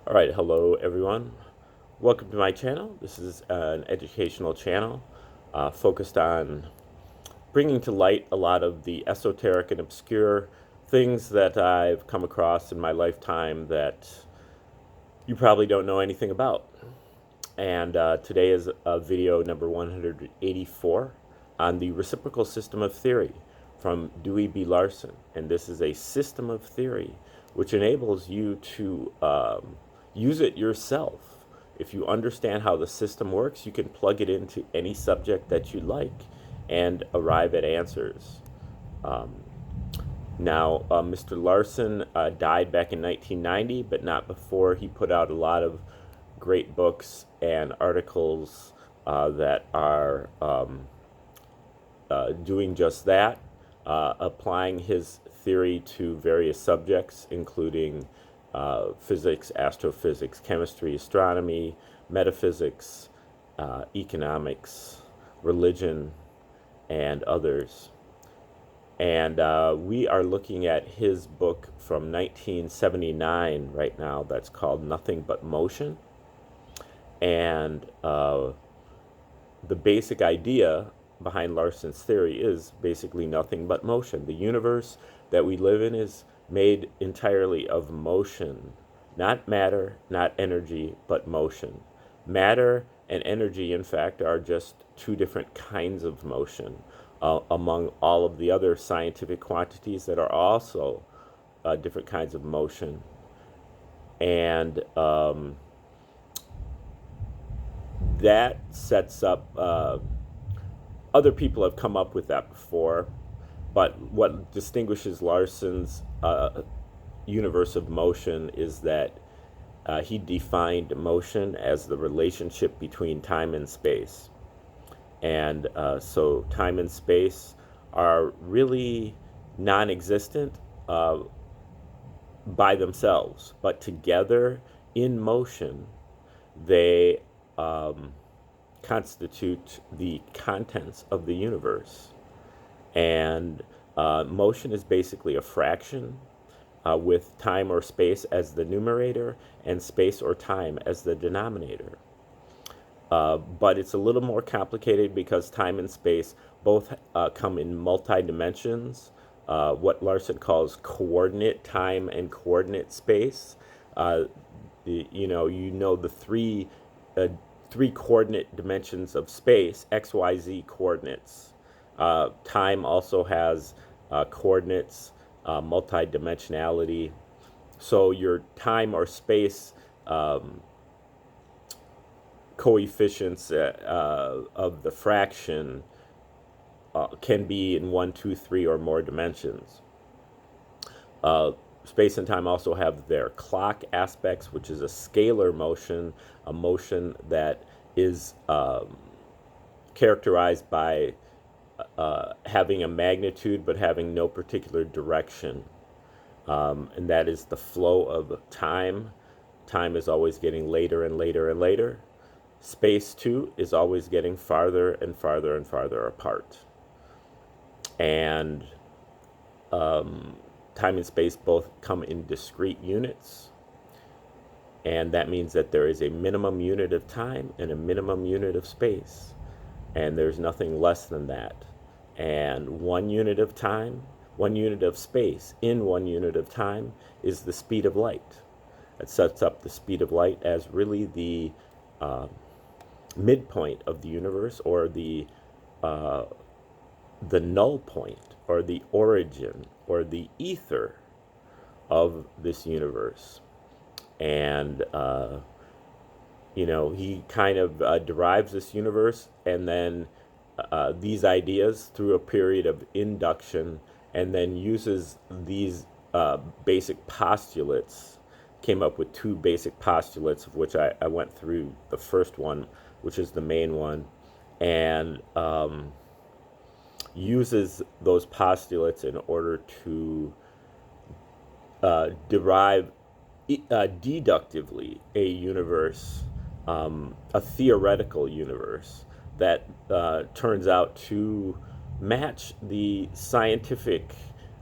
All right, hello everyone. Welcome to my channel. This is an educational channel focused on bringing to light a lot of the esoteric and obscure things that I've come across in my lifetime that you probably don't know anything about. And today is video number 184 on the reciprocal system of theory from Dewey B. Larson. And this is a system of theory which enables you to use it yourself. If you understand how the system works, you can plug it into any subject that you like and arrive at answers. Now, Mr. Larson died back in 1990, but not before. He put out a lot of great books and articles that are doing just that, applying his theory to various subjects, including physics, astrophysics, chemistry, astronomy, metaphysics, economics, religion, and others. And we are looking at his book from 1979 right now that's called Nothing But Motion. And the basic idea behind Larson's theory is basically nothing but motion. The universe that we live in is made entirely of motion, not matter, not energy, but motion. Matter and energy, in fact, are just two different kinds of motion among all of the other scientific quantities that are also different kinds of motion. And that sets up, other people have come up with that before, but what distinguishes Larson's universe of motion is that he defined motion as the relationship between time and space. And so time and space are really non-existent by themselves, but together in motion, they constitute the contents of the universe. And motion is basically a fraction with time or space as the numerator and space or time as the denominator. But it's a little more complicated because time and space both come in multi-dimensions, what Larson calls coordinate time and coordinate space. You know the three coordinate dimensions of space, x, y, z coordinates. Time also has coordinates, multi-dimensionality. So your time or space coefficients of the fraction can be in 1, 2, 3, or more dimensions. Space and time also have their clock aspects, which is a scalar motion, a motion that is characterized by having a magnitude but having no particular direction. And that is the flow of time. Time is always getting later and later and later. Space, too, is always getting farther and farther and farther apart. And time and space both come in discrete units. And that means that there is a minimum unit of time and a minimum unit of space. And there's nothing less than that. And 1 unit of time, 1 unit of space in 1 unit of time is the speed of light. It sets up the speed of light as really the midpoint of the universe, or the null point, or the origin, or the ether of this universe. And he kind of derives this universe, and then these ideas through a period of induction, and then uses these basic postulates, came up with 2 basic postulates, of which I went through the first one, which is the main one, and uses those postulates in order to derive deductively a universe, a theoretical universe that turns out to match the scientific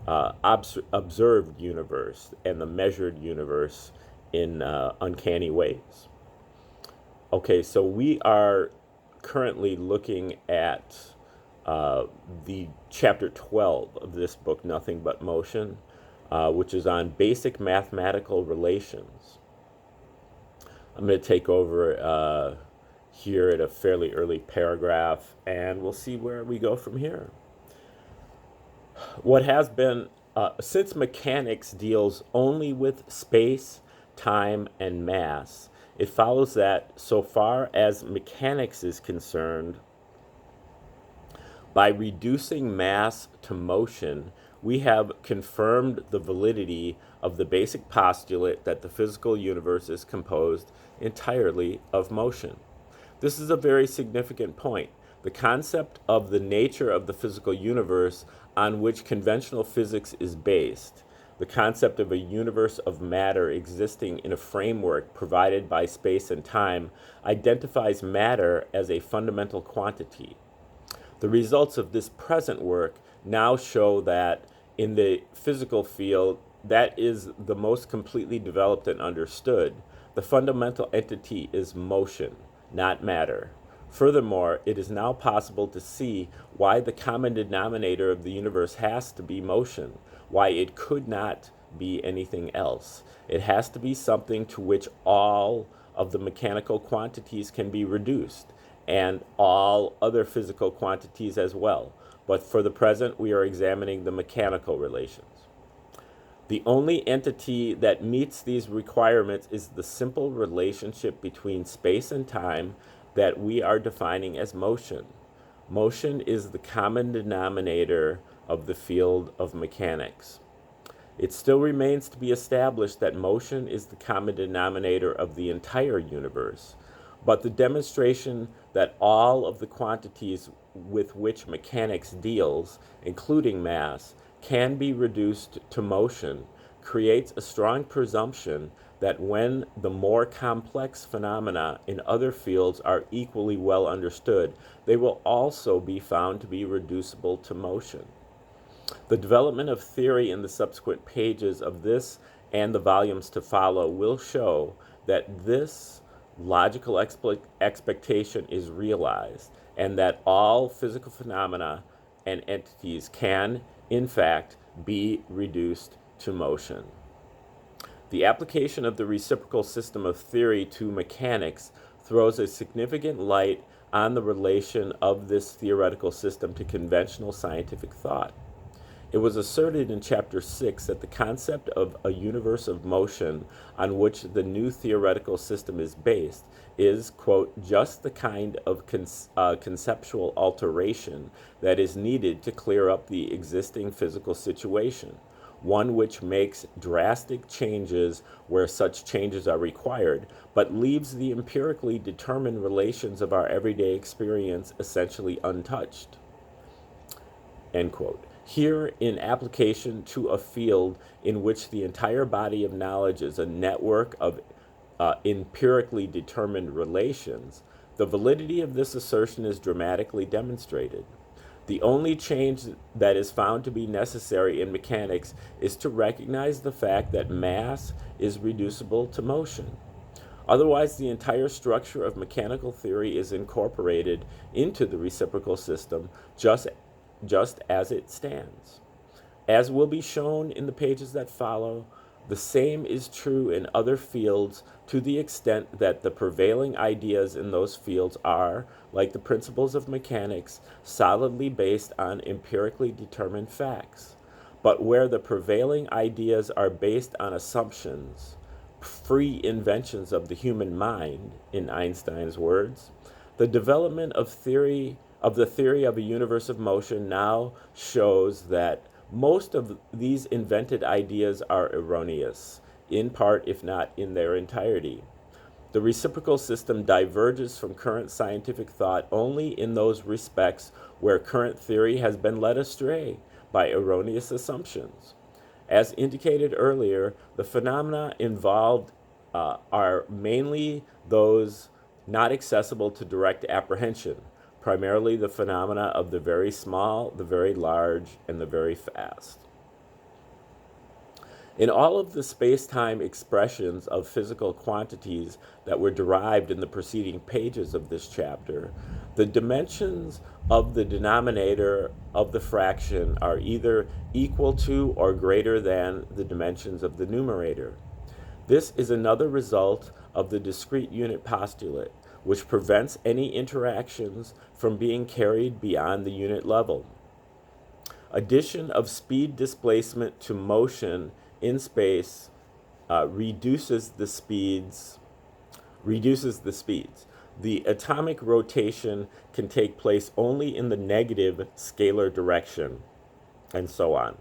observed universe and the measured universe in uncanny ways. Okay, so we are currently looking at the chapter 12 of this book, Nothing But Motion, which is on basic mathematical relations. I'm going to take over here at a fairly early paragraph, and we'll see where we go from here. What has been, since mechanics deals only with space, time, and mass, it follows that so far as mechanics is concerned, by reducing mass to motion, we have confirmed the validity of the basic postulate that the physical universe is composed entirely of motion. This is a very significant point. The concept of the nature of the physical universe on which conventional physics is based, the concept of a universe of matter existing in a framework provided by space and time, identifies matter as a fundamental quantity. The results of this present work now show that in the physical field, that is the most completely developed and understood. The fundamental entity is motion, not matter. Furthermore, it is now possible to see why the common denominator of the universe has to be motion, why it could not be anything else. It has to be something to which all of the mechanical quantities can be reduced, and all other physical quantities as well. But for the present, we are examining the mechanical relations. The only entity that meets these requirements is the simple relationship between space and time that we are defining as motion. Motion is the common denominator of the field of mechanics. It still remains to be established that motion is the common denominator of the entire universe, but the demonstration that all of the quantities with which mechanics deals, including mass, can be reduced to motion creates a strong presumption that when the more complex phenomena in other fields are equally well understood, they will also be found to be reducible to motion. The development of theory in the subsequent pages of this and the volumes to follow will show that this logical expectation is realized, and that all physical phenomena and entities can, in fact, be reduced to motion. The application of the reciprocal system of theory to mechanics throws a significant light on the relation of this theoretical system to conventional scientific thought. It was asserted in Chapter 6 that the concept of a universe of motion on which the new theoretical system is based is, quote, just the kind of conceptual alteration that is needed to clear up the existing physical situation, one which makes drastic changes where such changes are required, but leaves the empirically determined relations of our everyday experience essentially untouched, end quote. Here, in application to a field in which the entire body of knowledge is a network of empirically determined relations, the validity of this assertion is dramatically demonstrated. The only change that is found to be necessary in mechanics is to recognize the fact that mass is reducible to motion. Otherwise, the entire structure of mechanical theory is incorporated into the reciprocal system just as it stands. As will be shown in the pages that follow, the same is true in other fields to the extent that the prevailing ideas in those fields are, like the principles of mechanics, solidly based on empirically determined facts. But where the prevailing ideas are based on assumptions, free inventions of the human mind, in Einstein's words, the development of the theory of a universe of motion now shows that most of these invented ideas are erroneous, in part if not in their entirety. The reciprocal system diverges from current scientific thought only in those respects where current theory has been led astray by erroneous assumptions. As indicated earlier, the phenomena involved are mainly those not accessible to direct apprehension, primarily the phenomena of the very small, the very large, and the very fast. In all of the space-time expressions of physical quantities that were derived in the preceding pages of this chapter, the dimensions of the denominator of the fraction are either equal to or greater than the dimensions of the numerator. This is another result of the discrete unit postulate, which prevents any interactions from being carried beyond the unit level. Addition of speed displacement to motion in space reduces the speeds. The atomic rotation can take place only in the negative scalar direction, and so on.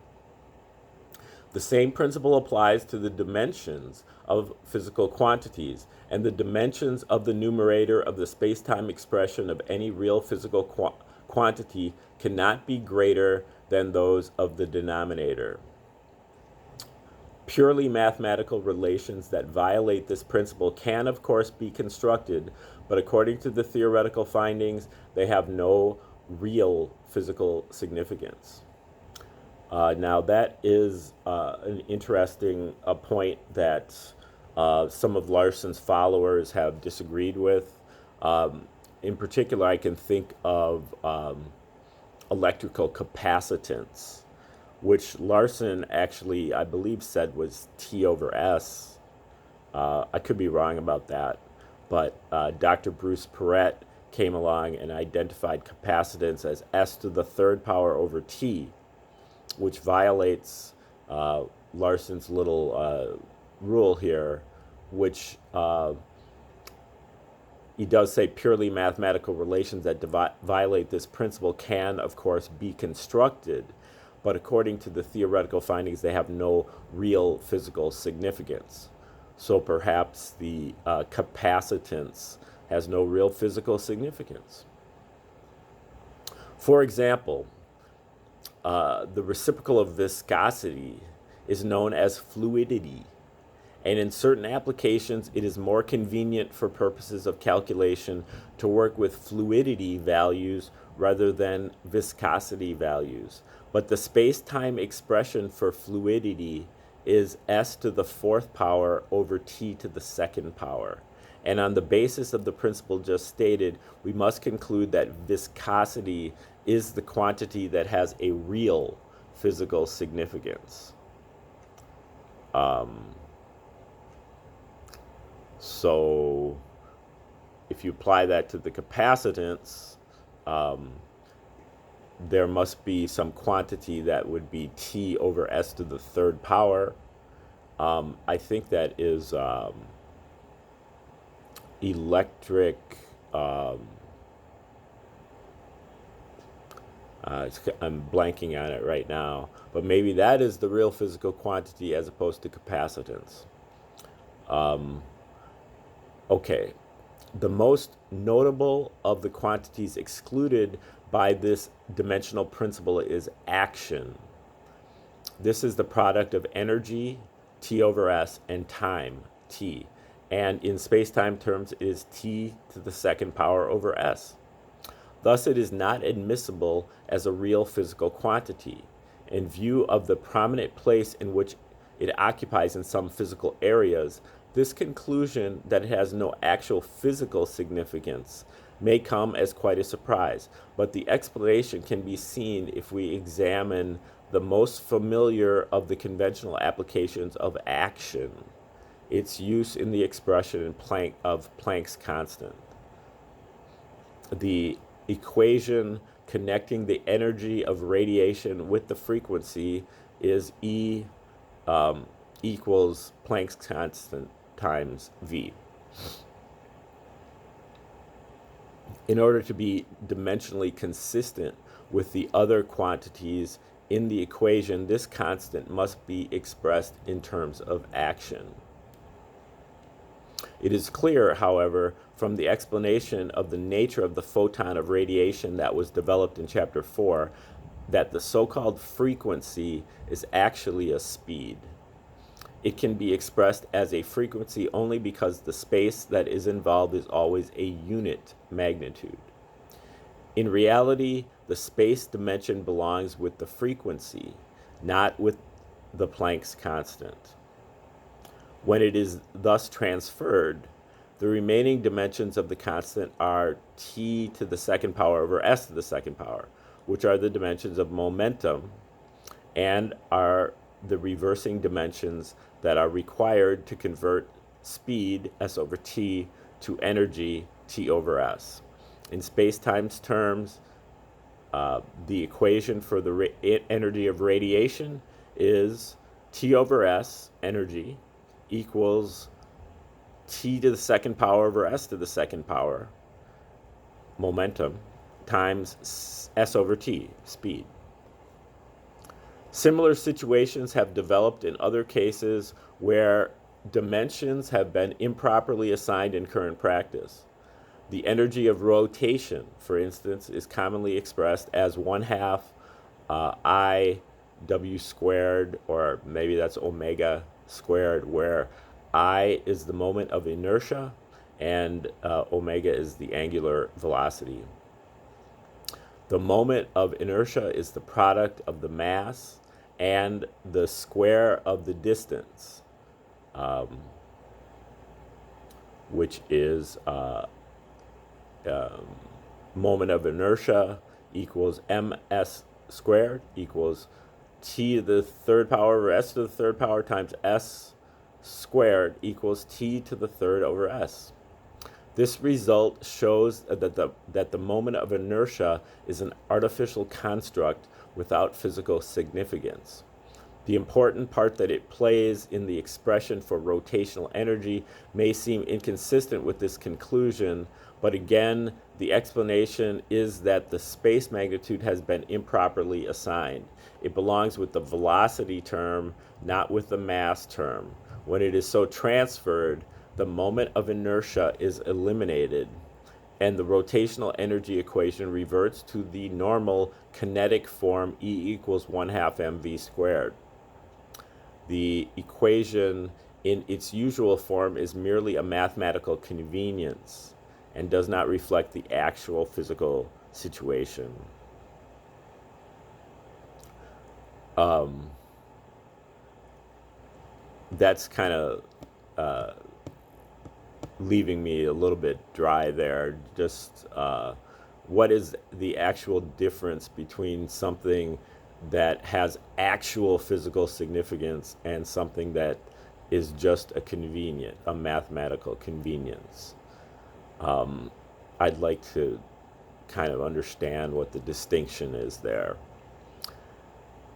The same principle applies to the dimensions of physical quantities, and the dimensions of the numerator of the space-time expression of any real physical quantity cannot be greater than those of the denominator. Purely mathematical relations that violate this principle can, of course, be constructed, but according to the theoretical findings, they have no real physical significance. Now, that is an interesting point that some of Larson's followers have disagreed with. In particular, I can think of electrical capacitance, which Larson actually, I believe, said was T over S. I could be wrong about that, but Dr. Bruce Perret came along and identified capacitance as S to the third power over T, which violates Larson's little rule here, which he does say purely mathematical relations that violate this principle can, of course, be constructed, but according to the theoretical findings, they have no real physical significance. So perhaps the capacitance has no real physical significance. For example, the reciprocal of viscosity is known as fluidity, and in certain applications it is more convenient for purposes of calculation to work with fluidity values rather than viscosity values. But the space-time expression for fluidity is S to the fourth power over T to the second power. And on the basis of the principle just stated, we must conclude that viscosity is the quantity that has a real physical significance. So if you apply that to the capacitance, there must be some quantity that would be T over S to the third power. I think that is electric, I'm blanking on it right now, but maybe that is the real physical quantity as opposed to capacitance. Okay, the most notable of the quantities excluded by this dimensional principle is action. This is the product of energy, T over S, and time, T. And in space-time terms, it is T to the second power over S. Thus, it is not admissible as a real physical quantity. In view of the prominent place in which it occupies in some physical areas, this conclusion that it has no actual physical significance may come as quite a surprise, but the explanation can be seen if we examine the most familiar of the conventional applications of action, its use in the expression of Planck's constant. The equation connecting the energy of radiation with the frequency is E equals Planck's constant times V. In order to be dimensionally consistent with the other quantities in the equation, this constant must be expressed in terms of action. It is clear, however, from the explanation of the nature of the photon of radiation that was developed in Chapter 4, that the so-called frequency is actually a speed. It can be expressed as a frequency only because the space that is involved is always a unit magnitude. In reality, the space dimension belongs with the frequency, not with the Planck's constant. When it is thus transferred, the remaining dimensions of the constant are t to the second power over s to the second power, which are the dimensions of momentum and are the reversing dimensions that are required to convert speed, s over t, to energy, t over s. In space-time's terms, the equation for the energy of radiation is t over s, energy, equals t to the second power over s to the second power, momentum, times s over t, speed. Similar situations have developed in other cases where dimensions have been improperly assigned in current practice. The energy of rotation, for instance, is commonly expressed as 1/2 I w squared, or maybe that's omega squared, where I is the moment of inertia and omega is the angular velocity. The moment of inertia is the product of the mass and the square of the distance, which is moment of inertia equals ms squared equals t to the third power over s to the third power times s squared equals t to the third over s. This result shows that the moment of inertia is an artificial construct without physical significance. The important part that it plays in the expression for rotational energy may seem inconsistent with this conclusion, but again, the explanation is that the space magnitude has been improperly assigned. It belongs with the velocity term, not with the mass term. When it is so transferred, the moment of inertia is eliminated, and the rotational energy equation reverts to the normal kinetic form E equals 1/2 mv squared. The equation in its usual form is merely a mathematical convenience and does not reflect the actual physical situation. That's kind of leaving me a little bit dry there. Just what is the actual difference between something that has actual physical significance and something that is just a mathematical convenience? I'd like to kind of understand what the distinction is there.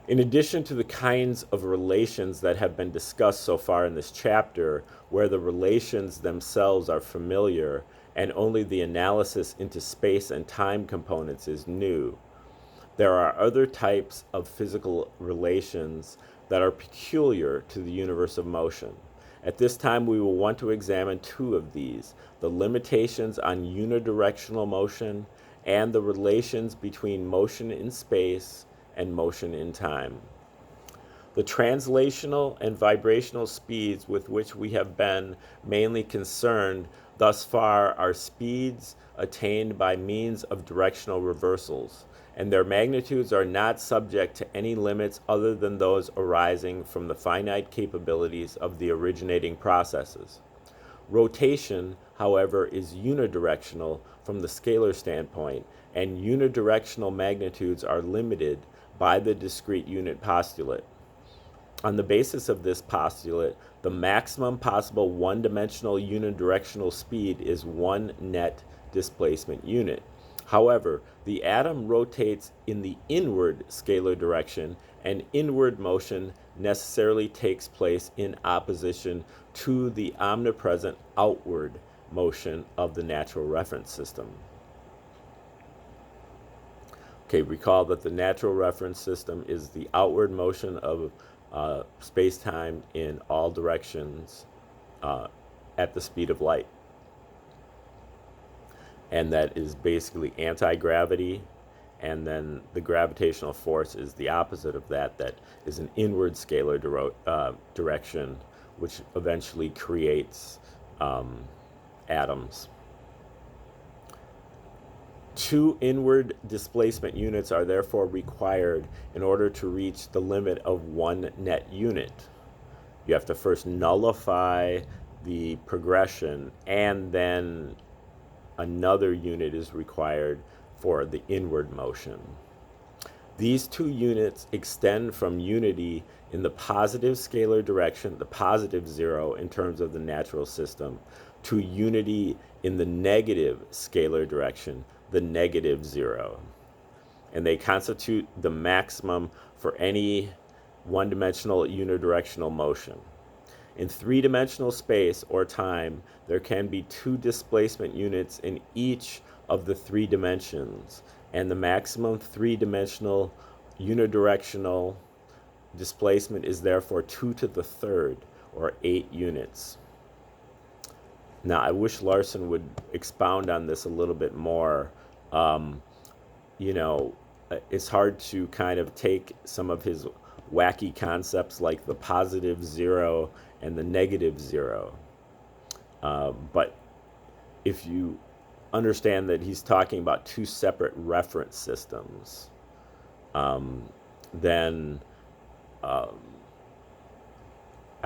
In addition to the kinds of relations that have been discussed so far in this chapter, where the relations themselves are familiar and only the analysis into space and time components is new, there are other types of physical relations that are peculiar to the universe of motion. At this time, we will want to examine two of these: the limitations on unidirectional motion and the relations between motion in space and motion in time. The translational and vibrational speeds with which we have been mainly concerned thus far are speeds attained by means of directional reversals, and their magnitudes are not subject to any limits other than those arising from the finite capabilities of the originating processes. Rotation, however, is unidirectional from the scalar standpoint, and unidirectional magnitudes are limited by the discrete unit postulate. On the basis of this postulate, the maximum possible one-dimensional unidirectional speed is one net displacement unit. However, the atom rotates in the inward scalar direction, and inward motion necessarily takes place in opposition to the omnipresent outward motion of the natural reference system. Okay, recall that the natural reference system is the outward motion of space-time in all directions at the speed of light. And that is basically anti-gravity, and then the gravitational force is the opposite of that. That is an inward scalar direction, which eventually creates atoms. Two inward displacement units are therefore required in order to reach the limit of one net unit. You have to first nullify the progression, and then another unit is required for the inward motion. These two units extend from unity in the positive scalar direction, the positive zero in terms of the natural system, to unity in the negative scalar direction, the negative zero. And they constitute the maximum for any one-dimensional unidirectional motion. In three-dimensional space or time, there can be two displacement units in each of the three dimensions, and the maximum three-dimensional unidirectional displacement is therefore 2 to the third, or 8 units. Now, I wish Larson would expound on this a little bit more. You know, it's hard to kind of take some of his wacky concepts like the positive zero and the negative zero. But if you understand that he's talking about two separate reference systems, then I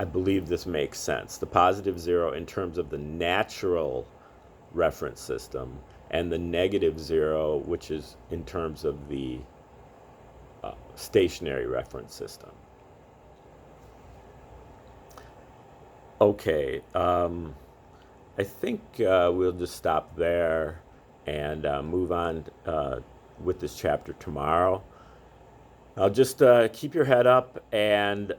believe this makes sense. The positive zero in terms of the natural reference system, and the negative zero, which is in terms of the stationary reference system. Okay, I think we'll just stop there and move on with this chapter tomorrow. I'll just keep your head up, and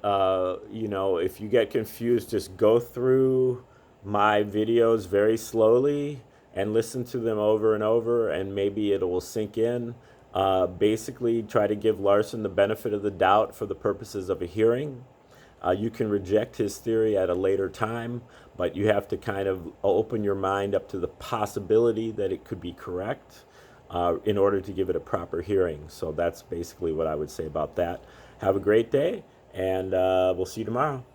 you know, if you get confused, just go through my videos very slowly and listen to them over and over, and maybe it will sink in. Basically, try to give Larson the benefit of the doubt for the purposes of a hearing. You can reject his theory at a later time, but you have to kind of open your mind up to the possibility that it could be correct in order to give it a proper hearing. So that's basically what I would say about that. Have a great day, and we'll see you tomorrow.